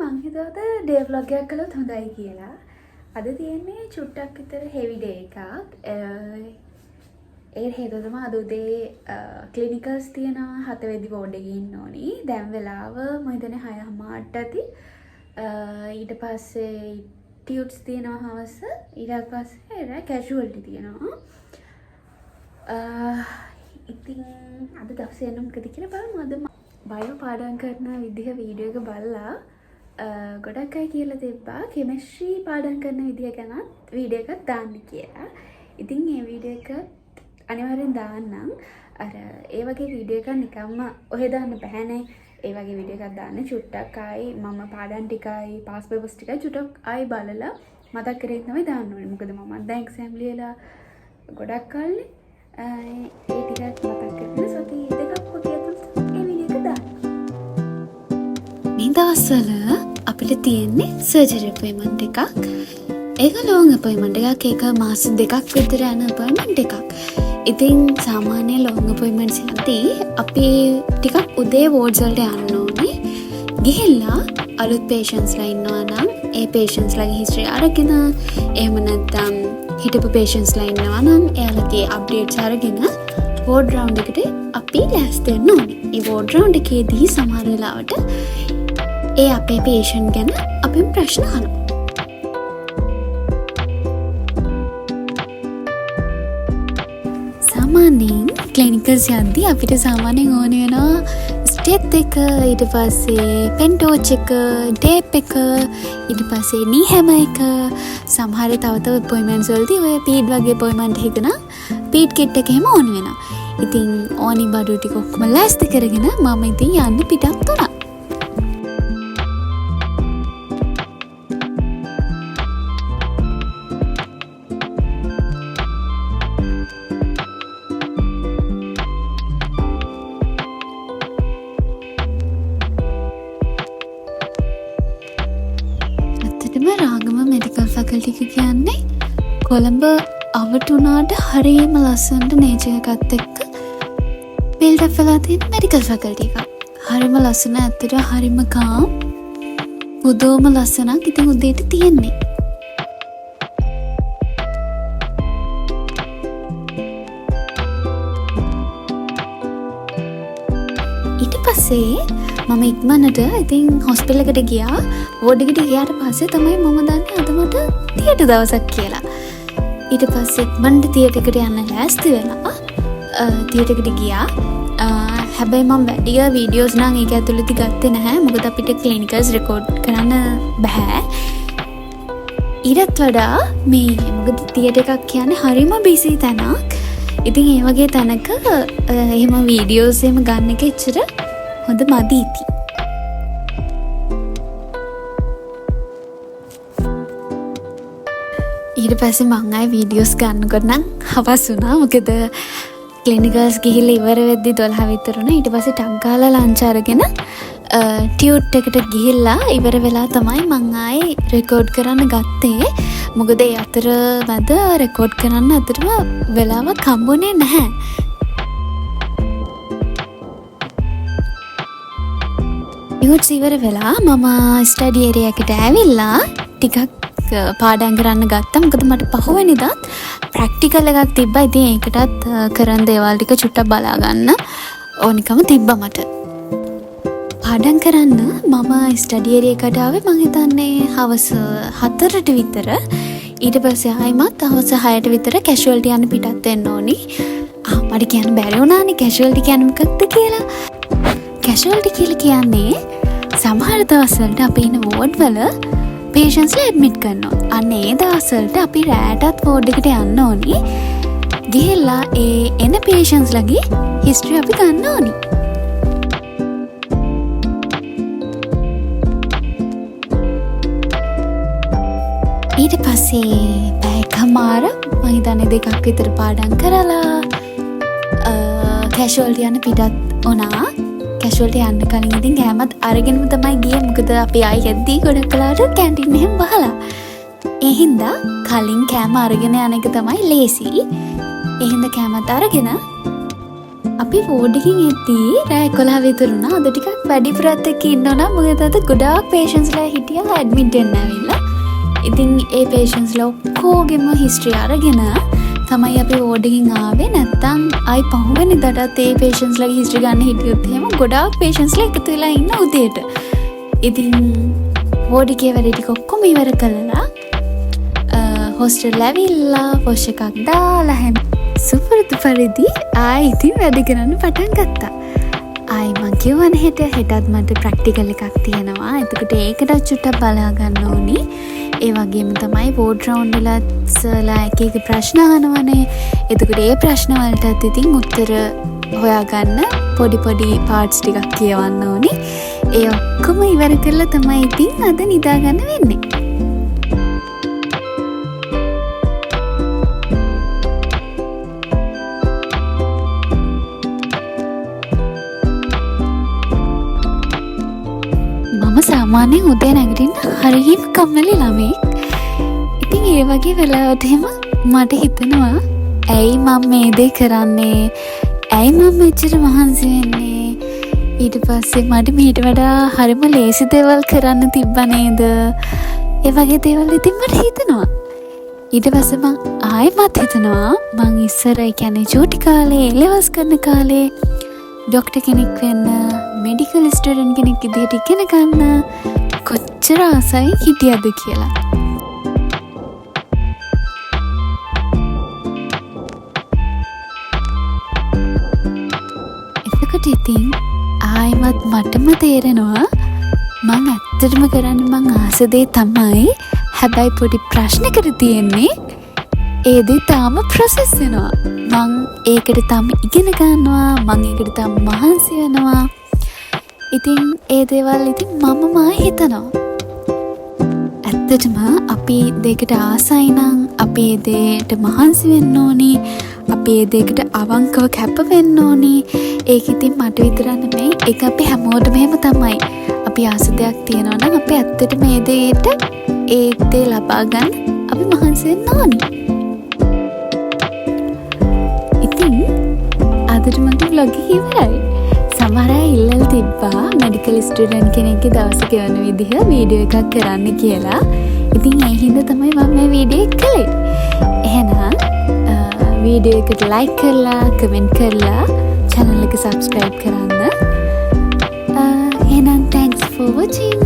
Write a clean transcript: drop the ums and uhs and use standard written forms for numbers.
මං හිතුවද day vlog එකක් කළොත් හොඳයි කියලා. අද තියෙන්නේ චුට්ටක් විතර හෙවි ඩේ එකක්. ඒ හේතුව තමයි අද උදේ ක්ලිනිකල්ස් තියෙනවා 7 වෙනි වෝඩ් එකේ ඉන්න ඕනි. දැන් වෙලාව මම හිතන්නේ 6:00 ඇති. ඊට පස්සේ ටියුට්ස් තියෙනවා හවස. ඊට පස්සේ කැෂුවල්ටි තියෙනවා. ඉතින් අද දවසේ යන්න මොකද කියලා බලමු. අද බයෝ පාඩම් කරන විදිහ වීඩියෝ එක බලලා ගොඩක් අය කියලා තිබ්බා කෙමිස්ට්‍රි පාඩම් කරන විදිය ගැන වීඩියෝ එකක් දාන්න කියලා. ඉතින් මේ වීඩියෝ එක අනිවාර්යෙන් දාන්නම්. අර ඒ වගේ වීඩියෝ එකක් නිකම්ම ඔහෙ දාන්න බෑනේ. ඒ වගේ වීඩියෝ එකක් දාන්න චුට්ටක් ආයි මම පාඩම් ටිකයි පාස් පේපර්ස් ටිකයි චුට්ටක් ආයි බලලා මතක් කරගෙන තමයි දාන්න ඕනේ. මොකද මම දැන් එක්සෑම් ලියලා ගොඩක් කල්නේ. ඒ ටිකක් මතක් කරගෙන සති දෙකක් වගේ මේ වීඩියෝ එක දාන්න. මේ දවස්වල අපිට තියෙන්නේ සර්ජරි අපොයින්ට්මන්ට් එකක්. ඒක ලොං අපොයින්ට්මන්ට් එකක්. ඒක මාස දෙකක් විතර යන අපොයින්ට්මන්ට් එකක්. ඉතින් සාමාන්‍ය ලොං අපොයින්ට්මන්ට්ස් යද්දී අපි ටිකක් උදේ වෝඩ්ස් වලට යන්න ඕනේ. ගිහිල්ලා අලුත් පේෂන්ට්ස්ලා ඉන්නවා නම් ඒ පේෂන්ට්ස්ලාගේ හිස්ටරි අරගෙන එහෙම නැත්නම් හිටපු පේෂන්ට්ස්ලා ඉන්නවා නම් එයාලගේ අප්ඩේට්ස් අරගෙන වෝඩ් රවුන්ඩ් එකට අපි ලෑස්ති වෙන්න ඕනේ. මේ වෝඩ් රවුන්ඩ් එකේදී සමහර වෙලාවට ඒ අපේ පේෂන්ට් ගැන අපෙන් ප්‍රශ්න අහනවා. සාමාන්‍යයෙන් ක්ලිනිකල්ස් යද්දී අපිට සාමාන්‍යයෙන් ඕන වෙනවා ස්ටෙත් එක, ඊට පස්සේ පෙන්ටෝච් එක, ටේප් එක, ඊට පස්සේ නී හැමර් එක, සමහර තව අපොයින්ට්මන්ට්ස් වලදී ඔය පීඩ් වගේ අපොයින්ට්මන්ට් එකක නම් පීඩ් කිට් එක එහෙම ඕන වෙනවා. ඉතින් ඕනි බඩු ටික ඔක්කොම ලෑස්ති කරගෙන මම ඉතින් යන්න පිටත් වුණා. රාගම මෙඩිකල් ෆැකල්ටි එක කියන්නේ කොළඹ අවට වුණාට හරියම ලස්සනට නේචර් එකත් එක්ක බිල්ඩ් අප් වෙලා තියෙන මෙඩිකල් ෆැකල්ටි එකක්. හරියම ලස්සන, ඇත්තට හරියම කාම්. පුදුම ලස්සනක් ඉතින් උදේට තියෙන්නේ. ඊට පස්සේ මම ඉක්මනට ඉතින් හොස්පිටල් එකට ගියා. වෝඩ් එකට ගියාට පස්සේ තමයි මම දන්නේ අද මට තියටර් දවසක් කියලා. ඊට පස්සේ ඉක්මනට තියටර් එකට යන්න ලෑස්ති වෙලා තියටර් එකට ගියා. හැබැයි මම වැඩි වීඩියෝස් නම් ඒක ඇතුළතදී ගත්තේ නැහැ. මොකද අපිට ක්ලිනිකල්ස් රෙකෝඩ් කරන්න බෑ. ඊටත් වඩා මේ මොකද තියටර් එකක් කියන්නේ හරිම බිසි තැනක්. ඉතින් ඒ වගේ තැනක එහෙම වීඩියෝස් එහෙම ගන්න එක එච්චර හොඳ මදි ඉති. ඊට පස්සේ මං ආයේ වීඩියෝස් ගන්නකොට නම් හවස් වුණා. මොකද ක්ලිනිකල්ස් ගිහිල්ලා ඉවර වෙද්දි 12 විතර වුණා. ඊට පස්සේ ටක් ගාලා ලන්ච් අරගෙන ටියුට් එකට ගිහිල්ලා ඉවර වෙලා තමයි මං ආයේ රෙකෝඩ් කරන්න ගත්තේ. මොකද ඒ අතර මැද රෙකෝඩ් කරන්න අතරම වෙලාවක් හම්බුනේ නැහැ. ඉවුත් ඉවර වෙලා මම ස්ටඩි ඒරියා එකට ඇවිල්ලා ටිකක් පාඩම් කරන්න ගත්තා. මොකද මට පහුවෙනිදාත් ප්‍රැක්ටිකල් එකක් තිබ්බා. ඉතින් ඒකටත් කරන දේවල් ටික චුට්ටක් බලා ගන්න ඕනිකම තිබ්බා මට. පාඩම් කරන්න මම ස්ටඩි ඒරියා එකට ආවේ මං හිතන්නේ හවස 4ට විතර. ඊට පස්සේ ආයිමත් හවස 6ට විතර කැෂුවල්ටි යන්න පිටත් වෙන්න ඕනි. මට කියන්න බැරි වුණානේ කැෂුවල්ටි කියන්නේ මොකක්ද කියලා. කැෂුවල්ටි කියලා කියන්නේ සමහර දවස්වලට අපි ඉන්න වෝඩ් වල පේෂන්ට්ස්ලා ඇඩ්මිට් කරනවා. අන්න ඒ දවස්වලට අපි රැටත් වෝඩ් එකට යන්න ඕනි. ගිහිල්ලා ඒ එන පේෂන්ට්ස්ලාගේ හිස්ටරි අපි ගන්න ඕනි. ඊට පස්සේ පැයකමාර මම හිතන්නේ දෙකක් විතර පාඩම් කරලා කැෂුවල්ටි යන්න පිටත් වුණා. කැෂුවල්ටි යන්න කලින් ඉතින් කෑමත් අරගෙනම තමයි ගියේ. මොකද අපි ආයි යද්දී ගොඩක් කලාට කැන්ටින් එහෙම වහලා. ඒ හින්දා කලින් කෑම අරගෙන යන එක තමයි ලේසි. ඒ හින්දා කෑමත් අරගෙන අපි වෝඩ් එකකින් එද්දී රෑ 11 විතර වුණා. අද ටිකක් වැඩිපුරත් එක්ක ඉන්නවා නම් මොකද අද ගොඩාක් පේෂන්ස්ලා හිටියා ඇඩ්මිට් වෙන්න ඇවිල්ලා. ඉතින් ඒ පේෂන්ස්ලා ඔක්කොගෙම හිස්ටරි අරගෙන තමයි අපි වෝඩ් එකකින් ආවේ. නැත්තම් ආයි පහුවෙනිදාටත් ඒ පේෂන්ස්ලාගේ හිස්ටරි ගන්න හිටියොත් එහෙම ගොඩාක් පේෂන්ස්ලා එකතු වෙලා ඉන්න උදේට. ඉතින් වෝඩ් එකේ වැඩ ටික ඔක්කොම ඉවර කළා. හොස්ටල් ඇවිල්ලා පොෂ් එකක් දාලා හැම සුපුරුදු පරිදි ආයි ඉතින් වැඩ කරන්න පටන් ගත්තා. ආයි මං කියවන හෙටත් මට ප්‍රැක්ටිකල් එකක් තියෙනවා. එතකොට ඒකට චුට්ටක් බලා ගන්න ඕනි. ඒ වගේම තමයි වෝඩ් රවුන්ඩ් වලත් සර්ලා එක ප්‍රශ්න අහනවනේ. එතකොට ඒ ප්‍රශ්න වලටත් ඉතින් උත්තර හොයාගන්න පොඩි පාර්ට්ස් ටිකක් කියවන්න ඕනි. ඒ ඔක්කොම ඉවර කරලා තමයි ඉතින් අද නිදාගන්න වෙන්නේ. මම සාමාන්‍යයෙන් උදේ නැගිටින්න හරියම කම්මැලි ළමෙක්. ඉතින් ඒ වගේ වෙලාවට එහෙම මට හිතෙනවා ඇයි මම මේ දේ කරන්නේ? ඇයි මම මෙච්චර මහන්සි වෙන්නේ? ඊට පස්සේ මට මීට වඩා හරිම ලේසි දේවල් කරන්න තිබ්බ නේද? ඒ වගේ දේවල් ඉතින් මට හිතෙනවා. ඊට පස්සේ මං ආයෙමත් හිතනවා මං ඉස්සර ඒ කියන්නේ චූටි කාලේ එලෙවස් කරන කාලේ ඩොක්ටර් කෙනෙක් වෙන්න, මෙඩිකල් ස්ටුඩන්ට් කෙනෙක් විදිහට ඉගෙන ගන්න කොච්චර ආසයි හිටියද කියලා. එතකොට ඉතින් ආයෙමත් මටම තේරෙනවා මං ඇත්තටම කරන්නේ මං ආස දේ තමයි. හැබැයි පොඩි ප්‍රශ්නකට තියෙන්නේ ඒ දේ තාම ප්‍රොසෙස් වෙනවා. මං ඒකට තාම ඉගෙන ගන්නවා. මං ඒකට තාම මහන්සි වෙනවා. ඉතින් ඒ දේවල් ඉතින් මමම හිතනවා. ඇත්තටම අපි දෙකට ආසයි නම් අපි ඒ දේට මහන්සි වෙන්න ඕනි. අපි ඒ දෙකට අවංකව කැප වෙන්න ඕනි. ඒක ඉතින් මට විතරක් නෙමෙයි. ඒක අපි හැමෝටම එහෙම තමයි. අපි ආස දෙයක් තියනවා නම් අපි ඇත්තටම මේ දේට ඒ දේ ලබා ගන්න අපි මහන්සි වෙන්න ඕනි. ඉතින් අදට මගේ vlog එක ඉවරයි. සමහර අය ඉල්ලලා තිබ්බා මෙඩිකල් ස්ටුඩන්ට් කෙනෙක්ගේ දවස ගෙවන විදිහ වීඩියෝ එකක් කරන්න කියලා. ඉතින් ඒ හින්දා තමයි මම මේ වීඩියෝ එක කළේ. එහෙනම් වීඩියෝ එකට ලයික් කරලා, කමෙන්ට් කරලා channel එක subscribe කරන්න. එහෙනම් thanks for watching.